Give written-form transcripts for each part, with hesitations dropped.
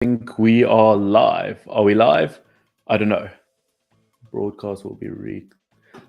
think we are live. Are we live? I don't know. Broadcast will be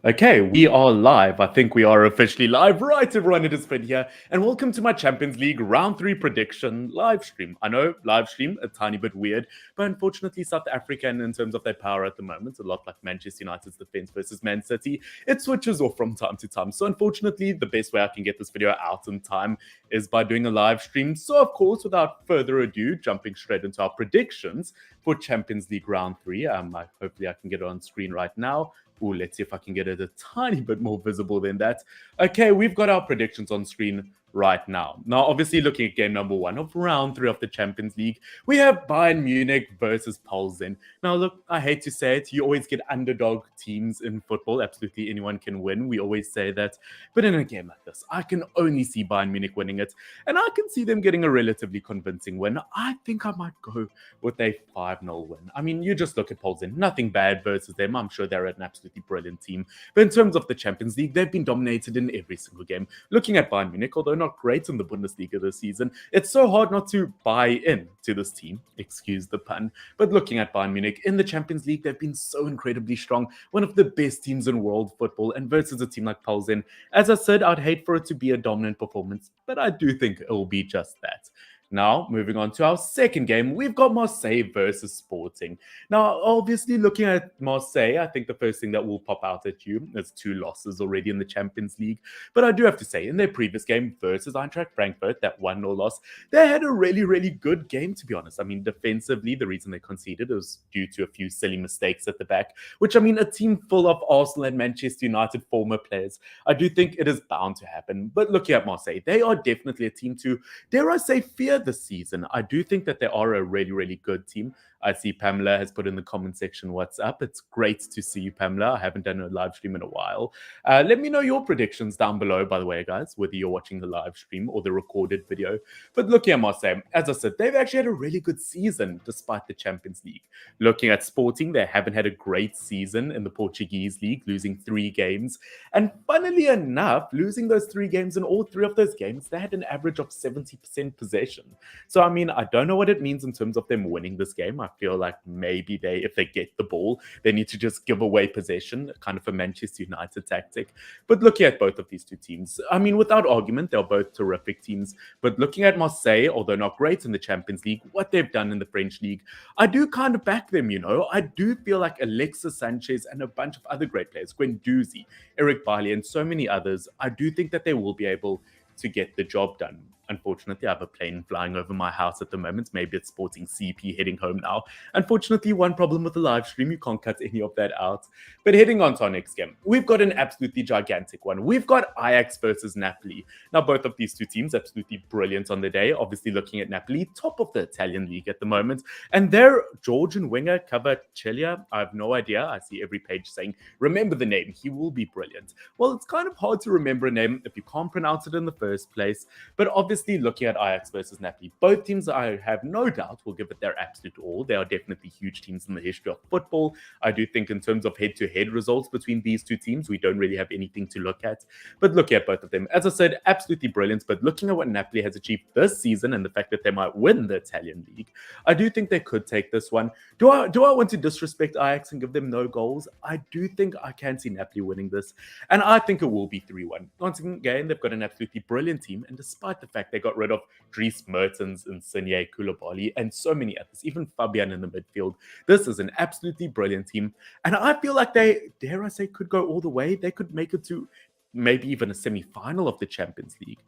Okay, we are live. I think we are officially live. Right, everyone, it is Fred here, and welcome to my Champions League Round 3 prediction live stream. I know, live stream, a tiny bit weird, but unfortunately, South Africa, and in terms of their power at the moment, a lot like Manchester United's defense versus Man City, it switches off from time to time. So unfortunately, the best way I can get this video out in time is by doing a live stream. So of course, without further ado, jumping straight into our predictions for Champions League Round 3. Hopefully I can get it on screen right now. Ooh, let's see if I can get it a tiny bit more visible than that. Okay, we've got our predictions on screen right now. Now, obviously, looking at game number 1 of round 3 of the Champions League, we have Bayern Munich versus Plzen. Now, look, I hate to say it, you always get underdog teams in football. Absolutely anyone can win. We always say that. But in a game like this, I can only see Bayern Munich winning it. And I can see them getting a relatively convincing win. I think I might go with a 5-0 win. I mean, you just look at Plzen. Nothing bad versus them. I'm sure they're an absolutely brilliant team. But in terms of the Champions League, they've been dominated in every single game. Looking at Bayern Munich, although not great in the Bundesliga this season, it's so hard not to buy in to this team. Excuse the pun. But looking at Bayern Munich in the Champions League, they've been so incredibly strong. One of the best teams in world football, and versus a team like Plzen, as I said, I'd hate for it to be a dominant performance, but I do think it will be just that. Now, moving on to our second game, we've got Marseille versus Sporting. Now, obviously, looking at Marseille, I think the first thing that will pop out at you is 2 losses already in the Champions League. But I do have to say, in their previous game versus Eintracht Frankfurt, that 1-0 loss, they had a really, really good game, to be honest. I mean, defensively, the reason they conceded was due to a few silly mistakes at the back, which, I mean, a team full of Arsenal and Manchester United former players, I do think it is bound to happen. But looking at Marseille, they are definitely a team to, dare I say, fear this season. I do think that they are a really, really good team. I see Pamela has put in the comment section what's up. It's great to see you, Pamela. I haven't done a live stream in a while. Let me know your predictions down below, by the way, guys, whether you're watching the live stream or the recorded video. But looking at Marseille, as I said, they've actually had a really good season despite the Champions League. Looking at Sporting, they haven't had a great season in the Portuguese league, losing 3 games. And funnily enough, losing those 3 games, in all 3 of those games, they had an average of 70% possession. So, I mean, I don't know what it means in terms of them winning this game. I feel like maybe if they get the ball, they need to just give away possession, kind of a Manchester United tactic. But looking at both of these 2 teams, I mean, without argument, they're both terrific teams. But looking at Marseille, although not great in the Champions League, what they've done in the French league, I do kind of back them, you know. I do feel like Alexis Sanchez and a bunch of other great players, Guendouzi, Eric Bailly, and so many others, I do think that they will be able to get the job done. Unfortunately, I have a plane flying over my house at the moment. Maybe it's Sporting CP heading home now. Unfortunately, one problem with the live stream, you can't cut any of that out. But heading on to our next game, we've got an absolutely gigantic one. We've got Ajax versus Napoli. Now, both of these 2 teams absolutely brilliant on the day. Obviously, looking at Napoli, top of the Italian league at the moment. And their Georgian winger, Kvaratskhelia, I have no idea. I see every page saying, remember the name. He will be brilliant. Well, it's kind of hard to remember a name if you can't pronounce it in the first place. But obviously, looking at Ajax versus Napoli, both teams, I have no doubt, will give it their absolute all. They are definitely huge teams in the history of football. I do think in terms of head-to-head results between these 2 teams, we don't really have anything to look at. But looking at both of them, as I said, absolutely brilliant. But looking at what Napoli has achieved this season and the fact that they might win the Italian league, I do think they could take this one. Do I want to disrespect Ajax and give them no goals? I do think I can see Napoli winning this. And I think it will be 3-1. Once again, they've got an absolutely brilliant team. And despite the fact they got rid of Dries Mertens and Insigne Koulibaly and so many others, even Fabian in the midfield, this is an absolutely brilliant team. And I feel like they, dare I say, could go all the way. They could make it to maybe even a semi-final of the Champions League.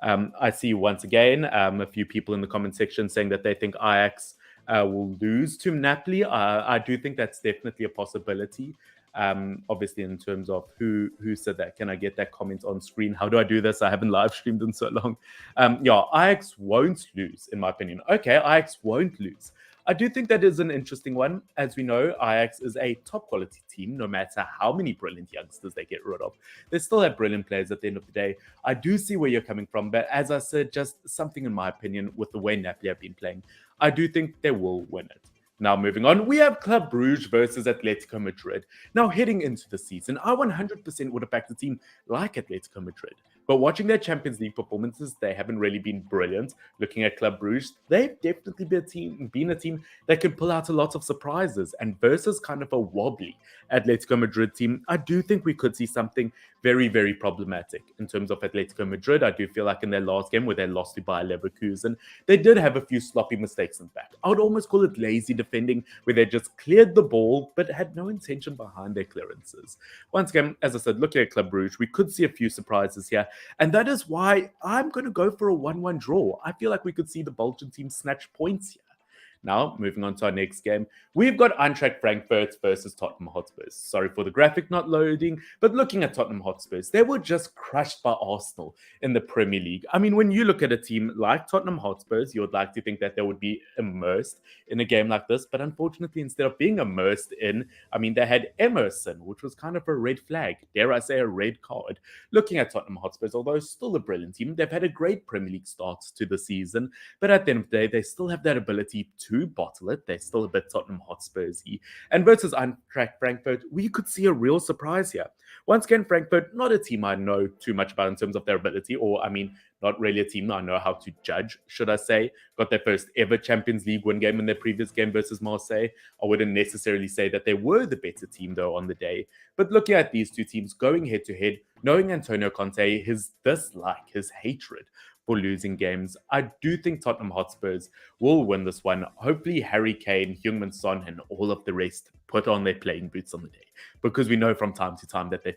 I see once again a few people in the comment section saying that they think Ajax will lose to Napoli. I do think that's definitely a possibility. Obviously, in terms of who said that, can I get that comment on screen? How do I do this? I haven't live streamed in so long. Yeah, Ajax won't lose, in my opinion. Okay, Ajax won't lose. I do think that is an interesting one. As we know, Ajax is a top quality team, no matter how many brilliant youngsters they get rid of. They still have brilliant players at the end of the day. I do see where you're coming from, but as I said, just something in my opinion with the way Napoli have been playing, I do think they will win it. Now, moving on, we have Club Brugge versus Atletico Madrid. Now, heading into the season, I 100% would have backed a team like Atletico Madrid. But watching their Champions League performances, they haven't really been brilliant. Looking at Club Brugge, they've definitely been a team that can pull out a lot of surprises. And versus kind of a wobbly Atletico Madrid team, I do think we could see something very, very problematic in terms of Atletico Madrid. I do feel like in their last game where they lost to Bayer Leverkusen, they did have a few sloppy mistakes in the back. I would almost call it lazy defending, where they just cleared the ball but had no intention behind their clearances. Once again, as I said, looking at Club Brugge, we could see a few surprises here. And that is why I'm going to go for a 1-1 draw. I feel like we could see the Belgian team snatch points here. Now, moving on to our next game, we've got Eintracht Frankfurt versus Tottenham Hotspurs. Sorry for the graphic not loading, but looking at Tottenham Hotspurs, they were just crushed by Arsenal in the Premier League. I mean, when you look at a team like Tottenham Hotspurs, you would like to think that they would be immersed in a game like this, but unfortunately, instead of being immersed in, I mean, they had Emerson, which was kind of a red flag, dare I say a red card. Looking at Tottenham Hotspurs, although still a brilliant team, they've had a great Premier League start to the season, but at the end of the day, they still have that ability to bottle it. They're still a bit Tottenham Hotspurs-y. And versus Eintracht Frankfurt, we could see a real surprise here. Once again, Frankfurt, not a team I know too much about in terms of their ability, or I mean, not really a team I know how to judge, should I say. Got their first ever Champions League win game in their previous game versus Marseille. I wouldn't necessarily say that they were the better team, though, on the day. But looking at these two teams going head-to-head, knowing Antonio Conte, his dislike, his hatred for losing games, I do think Tottenham Hotspurs will win this one. Hopefully Harry Kane, Heung-min Son, and all of the rest put on their playing boots on the day, because we know from time to time that they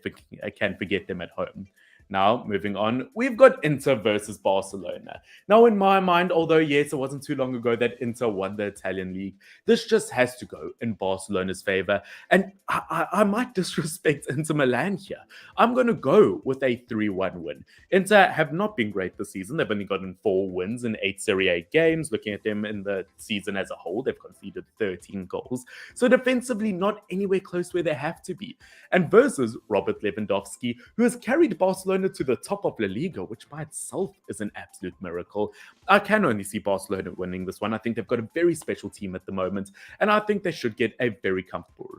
can forget them at home. Now, moving on, we've got Inter versus Barcelona. Now, in my mind, although, yes, it wasn't too long ago that Inter won the Italian league, this just has to go in Barcelona's favor. And I might disrespect Inter Milan here. I'm going to go with a 3-1 win. Inter have not been great this season. They've only gotten 4 wins in 8 Serie A games. Looking at them in the season as a whole, they've conceded 13 goals. So defensively, not anywhere close where they have to be. And versus Robert Lewandowski, who has carried Barcelona to the top of La Liga, which by itself is an absolute miracle. I can only see Barcelona winning this one. I think they've got a very special team at the moment, and I think they should get a very comfortable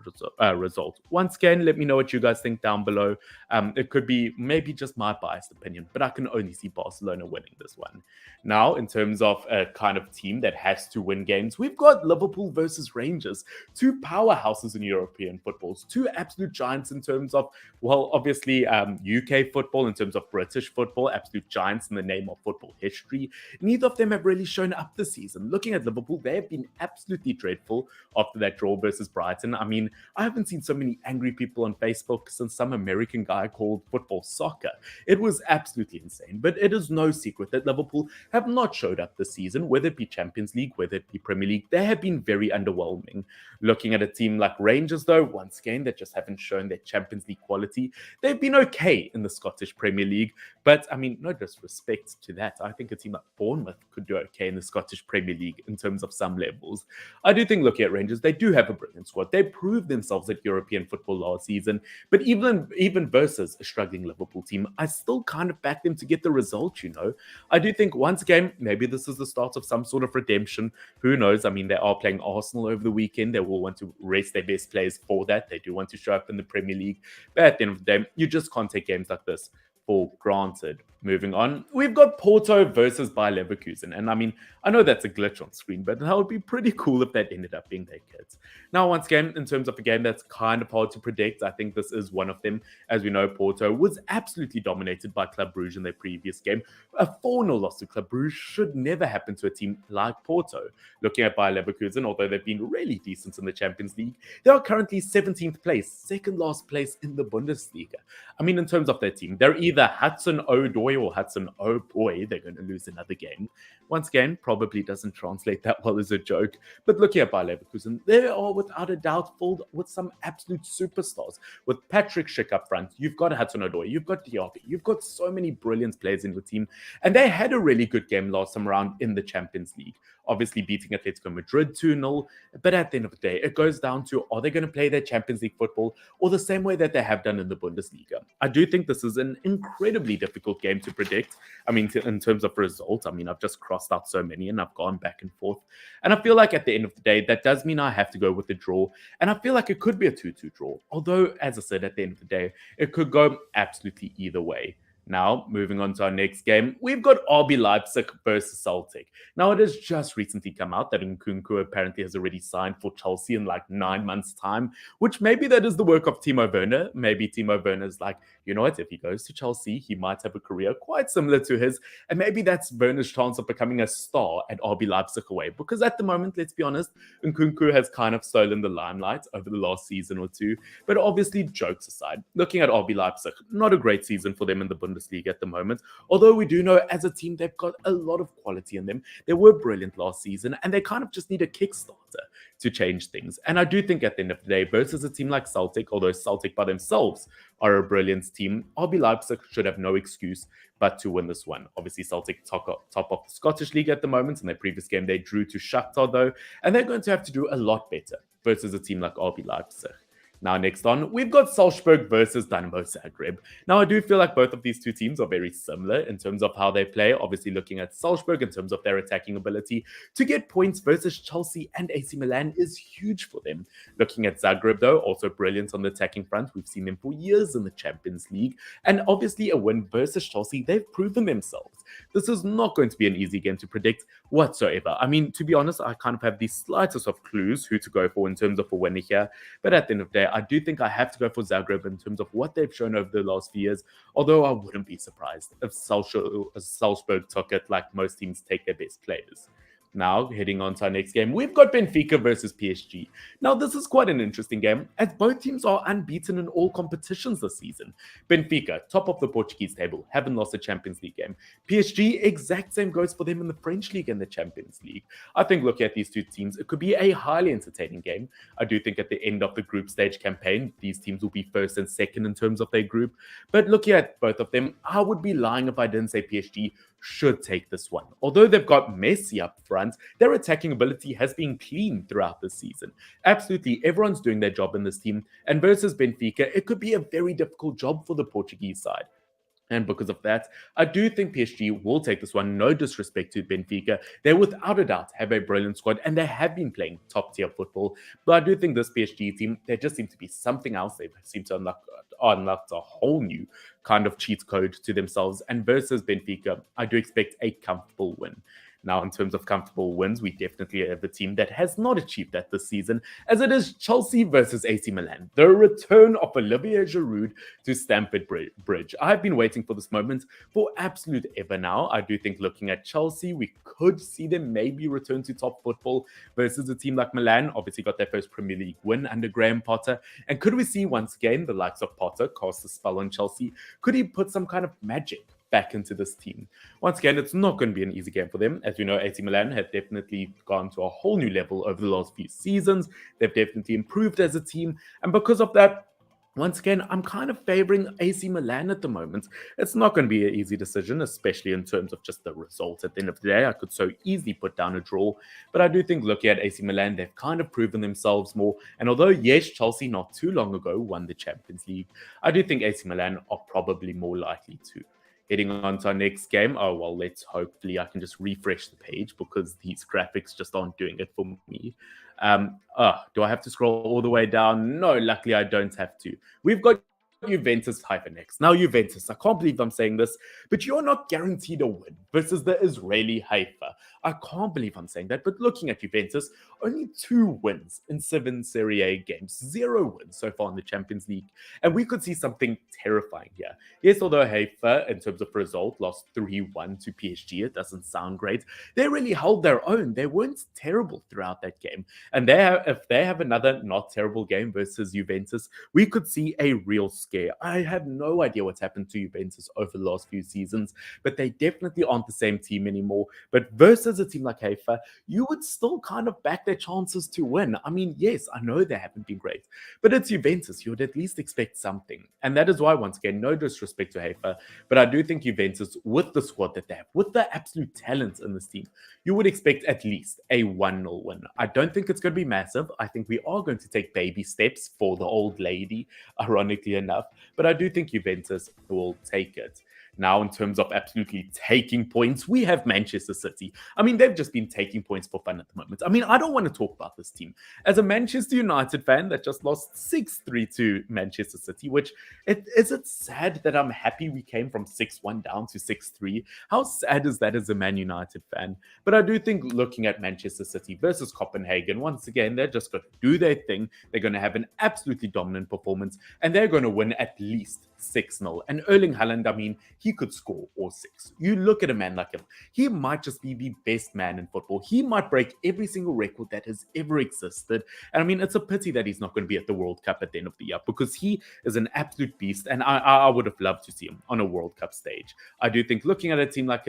result. Once again, let me know what you guys think down below. It could be maybe just my biased opinion, but I can only see Barcelona winning this one. Now, in terms of a kind of team that has to win games, we've got Liverpool versus Rangers, 2 powerhouses in European footballs, 2 absolute giants in terms of, well, obviously UK football, in terms of British football, absolute giants in the name of football history. Neither of them have really shown up this season. Looking at Liverpool, they have been absolutely dreadful after that draw versus Brighton. I mean, I haven't seen so many angry people on Facebook since some American guy called football soccer. It was absolutely insane, but it is no secret that Liverpool have not showed up this season, whether it be Champions League, whether it be Premier League. They have been very underwhelming. Looking at a team like Rangers, though, once again, they just haven't shown their Champions League quality. They've been okay in the Scottish Premier League, but I mean, no disrespect to that. I think a team like Bournemouth could do okay in the Scottish Premier League in terms of some levels. I do think, looking at Rangers, they do have a brilliant squad. They proved themselves at European football last season, but even versus a struggling Liverpool team, I still kind of back them to get the result, you know. I do think, once again, maybe this is the start of some sort of redemption. Who knows? I mean, they are playing Arsenal over the weekend. They will want to rest their best players for that. They do want to show up in the Premier League. But at the end of the day, you just can't take games like this for granted. Moving on, we've got Porto versus Bayer Leverkusen. And I mean, I know that's a glitch on screen, but that would be pretty cool if that ended up being their kids. Now, once again, in terms of a game that's kind of hard to predict, I think this is one of them. As we know, Porto was absolutely dominated by Club Brugge in their previous game. A 4-0 loss to Club Brugge should never happen to a team like Porto. Looking at Bayer Leverkusen, although they've been really decent in the Champions League, they are currently 17th place, second last place in the Bundesliga. I mean, in terms of their team, they're either Hudson Odoi or Hudson oh boy, they're going to lose another game. Once again, probably doesn't translate that well as a joke, but looking at Bayer Leverkusen, they are without a doubt filled with some absolute superstars. With Patrick Schick up front, you've got Hudson Odoi, you've got Diaby, you've got so many brilliant players in the team, and they had a really good game last time around in the Champions League. Obviously beating Atletico Madrid 2-0, but at the end of the day, it goes down to, are they going to play their Champions League football or the same way that they have done in the Bundesliga? I do think this is an incredibly difficult game to predict. I mean, in terms of results, I mean, I've just crossed out so many and I've gone back and forth. And I feel like at the end of the day, that does mean I have to go with the draw. And I feel like it could be a 2-2 draw. Although, as I said, at the end of the day, it could go absolutely either way. Now, moving on to our next game, we've got RB Leipzig versus Celtic. Now, it has just recently come out that Nkunku apparently has already signed for Chelsea in like 9 months' time, which maybe that is the work of Timo Werner. Maybe Timo Werner's like, you know what, if he goes to Chelsea, he might have a career quite similar to his, and maybe that's Werner's chance of becoming a star at RB Leipzig away. Because at the moment, let's be honest, Nkunku has kind of stolen the limelight over the last season or two. But obviously, jokes aside, looking at RB Leipzig, not a great season for them in the Bundesliga at the moment. Although we do know as a team, they've got a lot of quality in them. They were brilliant last season, and they kind of just need a Kickstarter to change things. And I do think at the end of the day, versus a team like Celtic, although Celtic by themselves are a brilliant team, RB Leipzig should have no excuse but to win this one. Obviously, Celtic top of the Scottish League at the moment. In their previous game, they drew to Shakhtar, though, and they're going to have to do a lot better versus a team like RB Leipzig. Now, next on, we've got Salzburg versus Dynamo Zagreb. Now, I do feel like both of these two teams are very similar in terms of how they play. Obviously, looking at Salzburg in terms of their attacking ability, to get points versus Chelsea and AC Milan is huge for them. Looking at Zagreb, though, also brilliant on the attacking front. We've seen them for years in the Champions League. And obviously, a win versus Chelsea, they've proven themselves. This is not going to be an easy game to predict whatsoever. I mean, to be honest, I kind of have the slightest of clues who to go for in terms of a winner here. But at the end of the day, I do think I have to go for Zagreb in terms of what they've shown over the last few years, although I wouldn't be surprised if Salzburg took it like most teams take their best players. Now, heading on to our next game, we've got Benfica versus PSG. Now, this is quite an interesting game, as both teams are unbeaten in all competitions this season. Benfica, top of the Portuguese table, haven't lost a Champions League game. PSG, exact same goes for them in the French League and the Champions League. I think looking at these two teams, it could be a highly entertaining game. I do think at the end of the group stage campaign, these teams will be first and second in terms of their group. But looking at both of them, I would be lying if I didn't say PSG should take this one. Although they've got Messi up front, their attacking ability has been clean throughout the season. Absolutely, everyone's doing their job in this team, and versus Benfica, it could be a very difficult job for the Portuguese side. And because of that, I do think PSG will take this one. No disrespect to Benfica. They without a doubt have a brilliant squad and they have been playing top tier football. But I do think this PSG team, they just seem to be something else. They seem to unlock a whole new kind of cheat code to themselves. And versus Benfica, I do expect a comfortable win. Now, in terms of comfortable wins, we definitely have a team that has not achieved that this season, as it is Chelsea versus AC Milan, the return of Olivier Giroud to Stamford Bridge. I've been waiting for this moment for absolute ever now. I do think looking at Chelsea, we could see them maybe return to top football versus a team like Milan. Obviously got their first Premier League win under Graham Potter. And could we see once again the likes of Potter cast a spell on Chelsea? Could he put some kind of magic back into this team? Once again, it's not going to be an easy game for them. As we know, AC Milan have definitely gone to a whole new level over the last few seasons. They've definitely improved as a team. And because of that, once again, I'm kind of favoring AC Milan at the moment. It's not going to be an easy decision, especially in terms of just the result at the end of the day. I could so easily put down a draw. But I do think looking at AC Milan, they've kind of proven themselves more. And although, yes, Chelsea not too long ago won the Champions League, I do think AC Milan are probably more likely to. Heading on to our next game. Oh, well, hopefully I can just refresh the page because these graphics just aren't doing it for me. Do I have to scroll all the way down? No, luckily I don't have to. We've got Juventus Haifa next. Now, Juventus, I can't believe I'm saying this, but you're not guaranteed a win versus the Israeli Haifa. I can't believe I'm saying that, but looking at Juventus, only 2 wins in 7 Serie A games, 0 wins so far in the Champions League, and we could see something terrifying here. Yes, although Haifa, in terms of result, lost 3-1 to PSG, it doesn't sound great. They really held their own. They weren't terrible throughout that game, and if they have another not terrible game versus Juventus, we could see a real scare. I have no idea what's happened to Juventus over the last few seasons, but they definitely aren't the same team anymore. But versus a team like Haifa, you would still kind of back their chances to win. I mean, yes, I know they haven't been great, but it's Juventus. You would at least expect something. And that is why, once again, no disrespect to Haifa, but I do think Juventus, with the squad that they have, with the absolute talent in this team, you would expect at least a 1-0 win. I don't think it's going to be massive. I think we are going to take baby steps for the old lady, ironically enough, but I do think Juventus will take it. Now, in terms of absolutely taking points, we have Manchester City. I mean, they've just been taking points for fun at the moment. I mean, I don't want to talk about this team. As a Manchester United fan that just lost 6-3 to Manchester City, which is it sad that I'm happy we came from 6-1 down to 6-3? How sad is that as a Man United fan? But I do think looking at Manchester City versus Copenhagen, once again, they're just going to do their thing. They're going to have an absolutely dominant performance, and they're going to win at least 6-0. And Erling Haaland, I mean, he could score all six. You look at a man like him, he might just be the best man in football. He might break every single record that has ever existed. And I mean, it's a pity that he's not going to be at the World Cup at the end of the year, because he is an absolute beast, and I would have loved to see him on a World Cup stage. I do think looking at a team like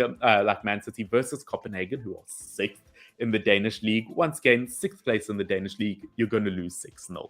Man City versus Copenhagen, who are sixth in the Danish league, once again, sixth place in the Danish league, you're going to lose 6-0.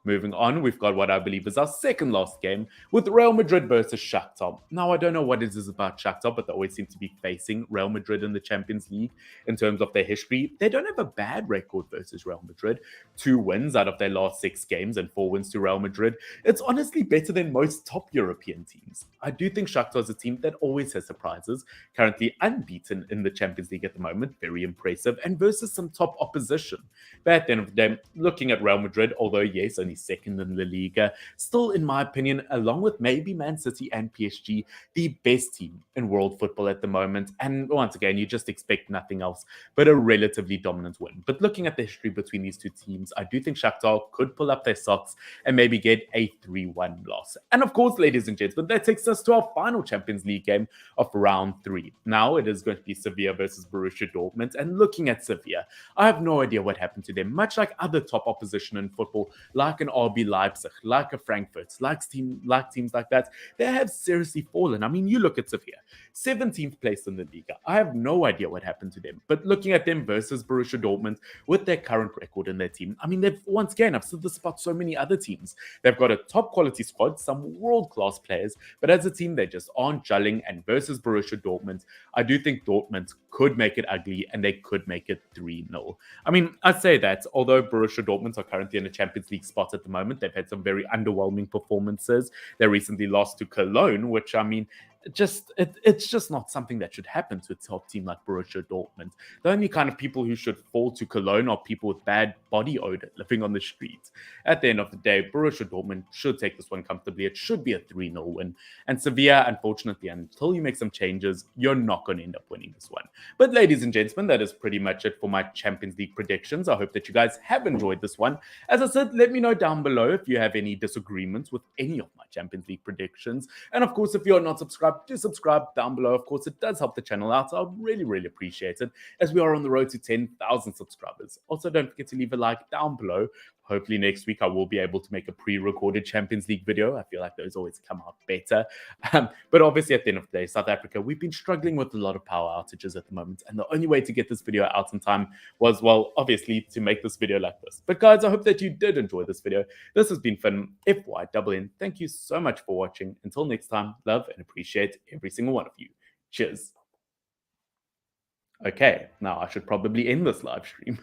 Moving on, we've got what I believe is our second last game with Real Madrid versus Shakhtar. Now, I don't know what it is about Shakhtar, but they always seem to be facing Real Madrid in the Champions League in terms of their history. They don't have a bad record versus Real Madrid. 2 wins out of their last 6 games and 4 wins to Real Madrid. It's honestly better than most top European teams. I do think Shakhtar is a team that always has surprises. Currently unbeaten in the Champions League at the moment. Very impressive. And versus some top opposition. But at the end of the day, looking at Real Madrid, although yes, only second in La Liga, still, in my opinion, along with maybe Man City and PSG, the best team in world football at the moment. And once again, you just expect nothing else but a relatively dominant win. But looking at the history between these two teams, I do think Shakhtar could pull up their socks and maybe get a 3-1 loss. And of course, ladies and gentlemen, that takes us to our final Champions League game of round 3. Now it is going to be Sevilla versus Borussia Dortmund. And looking at Sevilla, I have no idea what happened to them. Much like other top opposition in football, like an RB Leipzig, like a Frankfurt, like teams like that, they have seriously fallen. I mean, you look at Sevilla, 17th place in the Liga. I have no idea what happened to them. But looking at them versus Borussia Dortmund, with their current record in their team, I mean, they've once again, I've said this about so many other teams. They've got a top quality squad, some world-class players, but as a team, they just aren't gelling. And versus Borussia Dortmund, I do think Dortmund could make it ugly, and they could make it 3-0. I mean, I say that, although Borussia Dortmund are currently in a Champions League spot at the moment, they've had some very underwhelming performances. They recently lost to Cologne, which, I mean, it's just not something that should happen to a top team like Borussia Dortmund. The only kind of people who should fall to Cologne are people with bad body odor living on the streets. At the end of the day, Borussia Dortmund should take this one comfortably. It should be a 3-0 win. And Sevilla, unfortunately, until you make some changes, you're not going to end up winning this one. But ladies and gentlemen, that is pretty much it for my Champions League predictions. I hope that you guys have enjoyed this one. As I said, let me know down below if you have any disagreements with any of my Champions League predictions. And of course, if you're not subscribed, do subscribe down below. Of course, it does help the channel out. So I'd really, really appreciate it, as we are on the road to 10,000 subscribers. Also, don't forget to leave a like down below. Hopefully next week I will be able to make a pre-recorded Champions League video. I feel like those always come out better. But obviously at the end of the day, South Africa, we've been struggling with a lot of power outages at the moment. And the only way to get this video out in time was, well, obviously to make this video like this. But guys, I hope that you did enjoy this video. This has been fun. FYNN. Thank you so much for watching. Until next time, love and appreciate every single one of you. Cheers. Okay, now I should probably end this live stream.